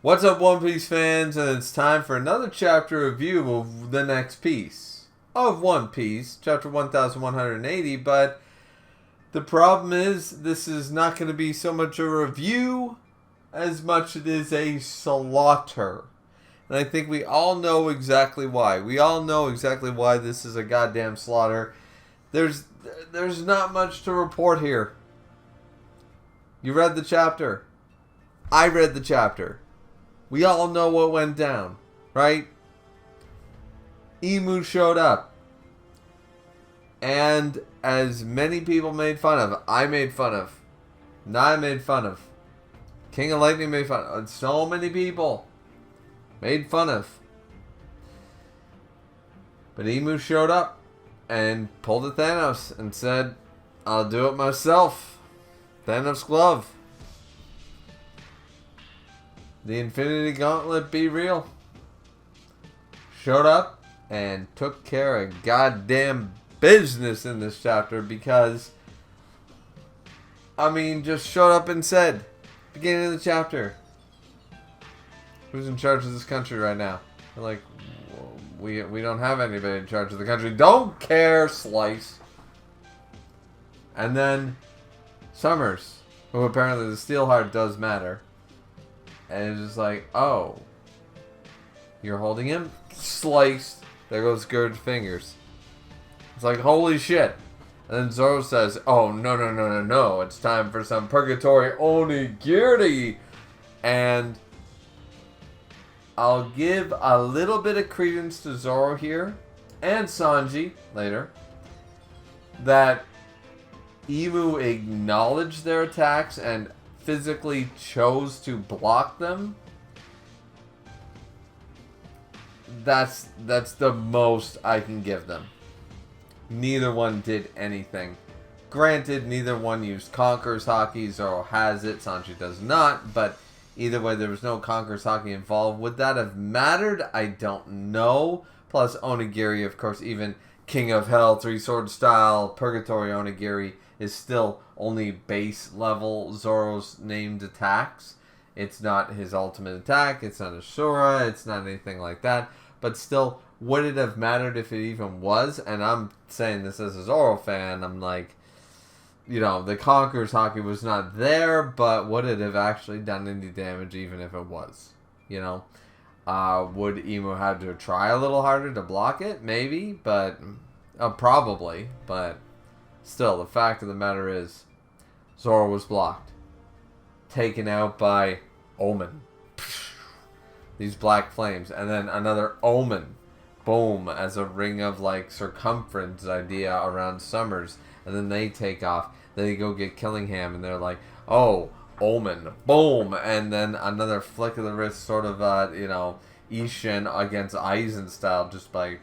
What's up, One Piece fans? And it's time for another chapter review of the next piece of One Piece, chapter 1180. But the problem is, this is not going to be so much a review as much it is a slaughter. And I think we all know exactly why. We all know exactly why this is a goddamn slaughter. There's not much to report here. You read the chapter. I read the chapter. We all know what went down, right? Emu showed up. And as many people made fun of, I made fun of, Nai made fun of, King of Lightning made fun of, so many people made fun of. But Emu showed up and pulled a Thanos and said, I'll do it myself. Thanos' glove. The Infinity Gauntlet be real. Showed up and took care of goddamn business in this chapter because, just showed up and said, beginning of the chapter, who's in charge of this country right now? They're like, we don't have anybody in charge of the country. Don't care, Slice. And then Summers, who apparently the Steelheart does matter. And it's just like, oh, you're holding him? Sliced. There goes Gurd's fingers. It's like, holy shit. And then Zoro says, oh, no. It's time for some Purgatory Onigiri. And I'll give a little bit of credence to Zoro here, and Sanji later, that Emu acknowledged their attacks and physically chose to block them. That's the most I can give them. Neither one did anything. Granted, neither one used Conqueror's Haki. Zoro has it, Sanji does not, but either way, there was no Conqueror's Haki involved. Would that have mattered? I don't know. Plus, Onigiri, of course, even King of Hell, Three-Sword Style, Purgatory Onigiri is still only base level Zoro's named attacks. It's not his ultimate attack, it's not a Shura, it's not anything like that. But still, would it have mattered if it even was? And I'm saying this as a Zoro fan, I'm like, the Conqueror's Haki was not there, but would it have actually done any damage even if it was? Would Emu have to try a little harder to block it? Maybe, but probably, but still, the fact of the matter is, Zoro was blocked. Taken out by Omen. These black flames. And then another Omen. Boom. As a ring of, circumference idea around Summers. And then they take off. Then they go get Killingham. And they're like, oh, Omen. Boom. And then another flick of the wrist, sort of, Ishin against Aizen style. Just by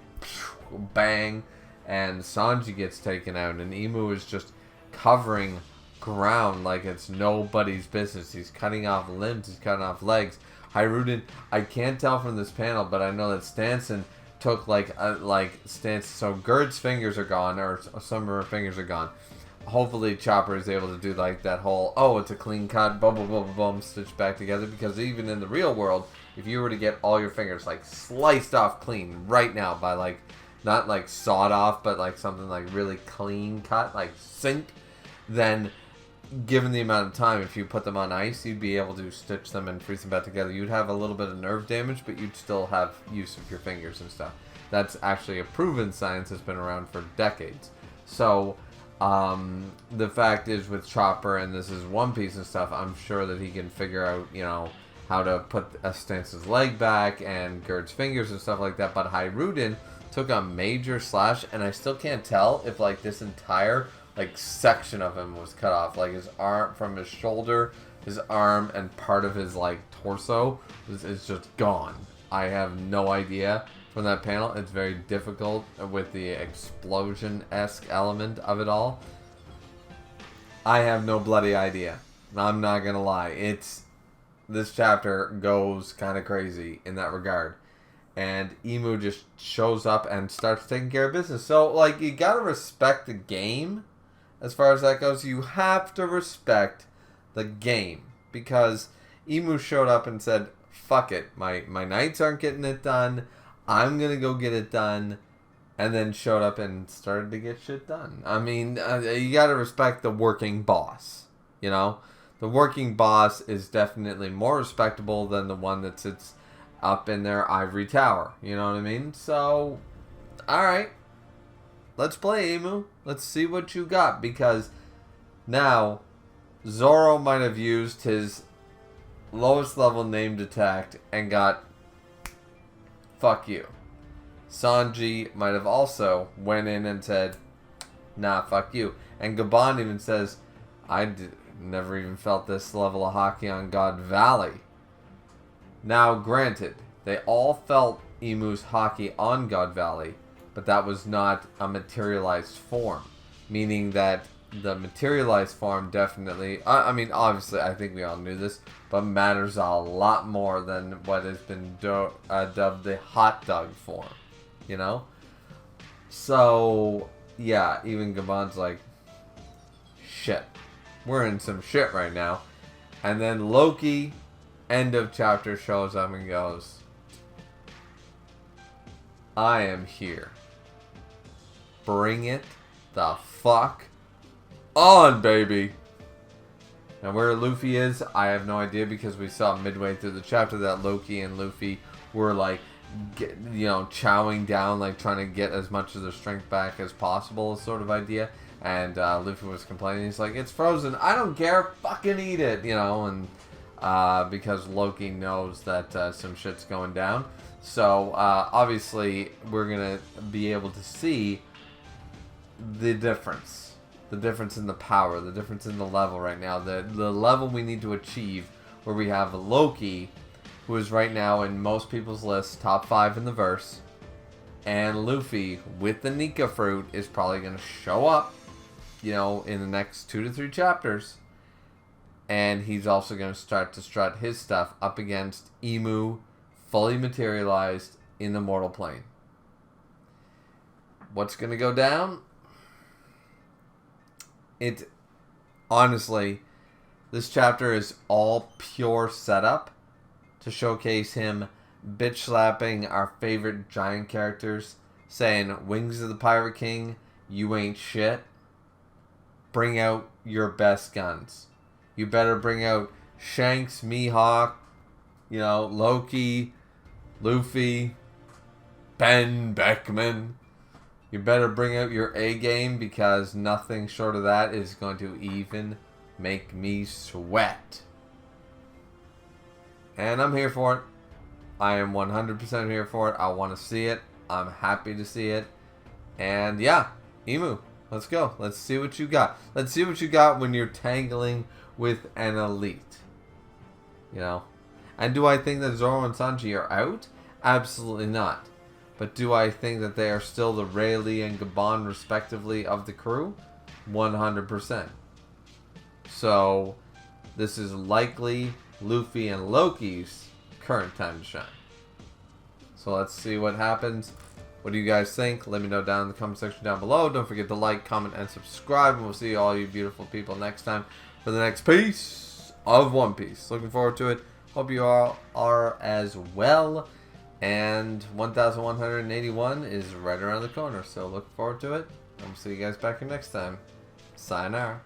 bang. And Sanji gets taken out. And Emu is just covering ground like it's nobody's business. He's cutting off limbs, he's cutting off legs. Hiruden, I can't tell from this panel, but I know that Stanson took Stanson, so Gurd's fingers are gone, or some of her fingers are gone. Hopefully Chopper is able to do that whole, oh, it's a clean cut, boom, boom, boom, boom, boom, stitched back together, because even in the real world, if you were to get all your fingers sliced off clean right now by not sawed off, but something really clean cut, sync, then given the amount of time, if you put them on ice, you'd be able to stitch them and freeze them back together. You'd have a little bit of nerve damage, but you'd still have use of your fingers and stuff. That's actually a proven science that's been around for decades. So, the fact is with Chopper, and this is One Piece and stuff, I'm sure that he can figure out, how to put Stance's leg back and Gurd's fingers and stuff like that. But Hiruden took a major slash, and I still can't tell if, this entire section of him was cut off, his arm from his shoulder, his arm, and part of his torso is just gone. I have no idea from that panel. It's very difficult with the explosion-esque element of it all. I have no bloody idea. I'm not gonna lie. This chapter goes kind of crazy in that regard. And Emu just shows up and starts taking care of business. So, you gotta respect the game. As far as that goes, you have to respect the game. Because Emu showed up and said, fuck it. My knights aren't getting it done. I'm going to go get it done. And then showed up and started to get shit done. I mean, you got to respect the working boss. You know? The working boss is definitely more respectable than the one that sits up in their ivory tower. You know what I mean? So, alright. Let's play, Emu. Let's see what you got. Because now, Zoro might have used his lowest level named attack and got fuck you. Sanji might have also went in and said, nah, fuck you. And Gabon even says, never even felt this level of hockey on God Valley. Now, granted, they all felt Emu's hockey on God Valley, but that was not a materialized form. Meaning that the materialized form definitely, I mean, obviously, I think we all knew this, but matters a lot more than what has been dubbed the hot dog form. You know? So, yeah, even Gabon's like, shit. We're in some shit right now. And then Loki, end of chapter, shows up and goes, I am here. Bring it the fuck on, baby. And where Luffy is, I have no idea, because we saw midway through the chapter that Loki and Luffy were like, chowing down, like trying to get as much of their strength back as possible, sort of idea. And Luffy was complaining. He's like, it's frozen. I don't care. Fucking eat it, and because Loki knows that some shit's going down. So obviously we're gonna be able to see the difference in the power, the difference in the level right now, the level we need to achieve, where we have Loki, who is right now in most people's lists, top 5 in the verse. And Luffy, with the Nika fruit, is probably going to show up, in the next 2 to 3 chapters. And he's also going to start to strut his stuff up against Emu, fully materialized in the mortal plane. What's going to go down? Honestly, this chapter is all pure setup to showcase him bitch slapping our favorite giant characters, saying, Wings of the Pirate King, you ain't shit. Bring out your best guns. You better bring out Shanks, Mihawk, Loki, Luffy, Ben Beckman. You better bring out your A game, because nothing short of that is going to even make me sweat. And I'm here for it. I am 100% here for it. I want to see it. I'm happy to see it. And yeah, Emu, let's go. Let's see what you got. Let's see what you got when you're tangling with an elite. And do I think that Zoro and Sanji are out? Absolutely not. But do I think that they are still the Rayleigh and Gabon, respectively, of the crew? 100%. So, this is likely Luffy and Loki's current time to shine. So let's see what happens. What do you guys think? Let me know down in the comment section down below. Don't forget to like, comment, and subscribe. And we'll see all you beautiful people next time for the next piece of One Piece. Looking forward to it. Hope you all are as well. And 1181 is right around the corner. So look forward to it. And we'll see you guys back here next time. Sayonara.